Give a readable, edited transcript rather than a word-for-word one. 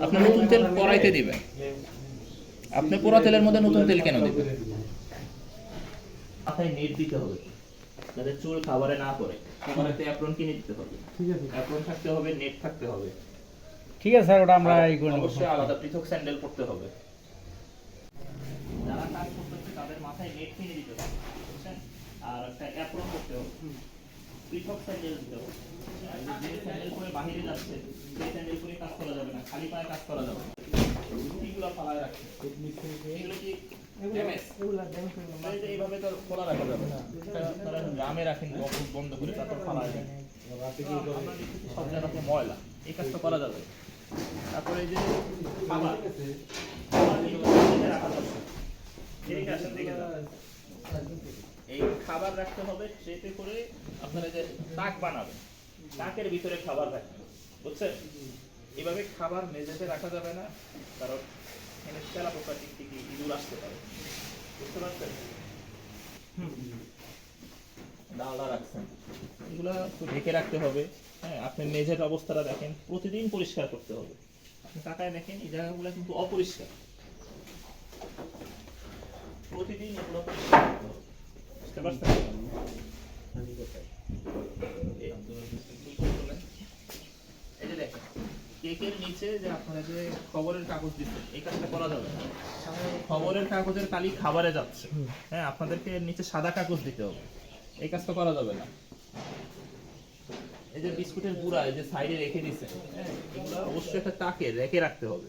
আপনি নতুন তেল পরাইতে দিবেন, আপনি পোড়া তেলের মধ্যে নতুন তেল কেন দিবেন? মাথায় নেট দিতে হবে যাতে চুল খাবারে না পড়ে। খাবারেতে অ্যাপ্রন কিনে দিতে হবে, ঠিক আছে? অ্যাপ্রন থাকতে হবে, নেট থাকতে হবে, ঠিক আছে স্যার, ওটা আমরা এই করে নেব। অবশ্যই আলাদা পৃথক স্যান্ডেল পরতে হবে। যারা কাজ করতেছে তাদের মাথায় নেট কিনে দিতে হবে, বুঝছেন? আর একটা অ্যাপ্রন করতে হবে, পৃথক স্যান্ডেল দিতে হবে। আর যে স্যান্ডেল পরে বাইরে যাচ্ছে সেই স্যান্ডেল পরে কাজ করা যাবে না, খালি পায়ে কাজ করা যাবে না। রুটিগুলো ফালায় রাখছে, এগুলো কি এইভাবে তো খোলা রাখা যাবে না। আপনারা গ্রামে রাখেন বন্ধ করে, তারপর ফালায় দেন। সব জায়গা তো ময়লা, এই কাজটা করা যাবে। তারপরে এই যে খাবার রাখা যাবে, এদিকে আসেন, দেখে যান। এই খাবার রাখতে হবে, সেতে করে আপনারা যে তাক বানাবেন, তাকের ভিতরে খাবার রাখবেন, বুঝছেন? এইভাবে খাবার মেঝেতে রাখা যাবে না, কারণ এখানে তেলা পোকা টিকটিকি ইঁদুর আসতে পারে, বুঝতে পারছেন? ডালনা রাখছেন, এগুলা ঢেকে রাখতে হবে। হ্যাঁ, আপনি মেঝের অবস্থাটা দেখেন, প্রতিদিন পরিষ্কার করতে হবে। আপনি তাকায় দেখেন এই জায়গাগুলো কিন্তু অপরিষ্কার, প্রতিদিন এগুলো পরিষ্কার করতে হবে, বুঝতে পারছেন? এই যে দেখেন কেকের নিচে যে আপনারা যে খবরের কাগজ দিচ্ছেন, এই কাজটা করা যাবে না। খবরের কাগজের কালি খাবারে যাচ্ছে, হ্যাঁ, আপনাদেরকে এর নিচে সাদা কাগজ দিতে হবে, এই কাজটা করা যাবে না। এই যে বিস্কুটের গুঁড়া এই যে সাইডে রেখে দিচ্ছেন, হ্যাঁ, এগুলো অবশ্যই একটা তাকে রেখে রাখতে হবে।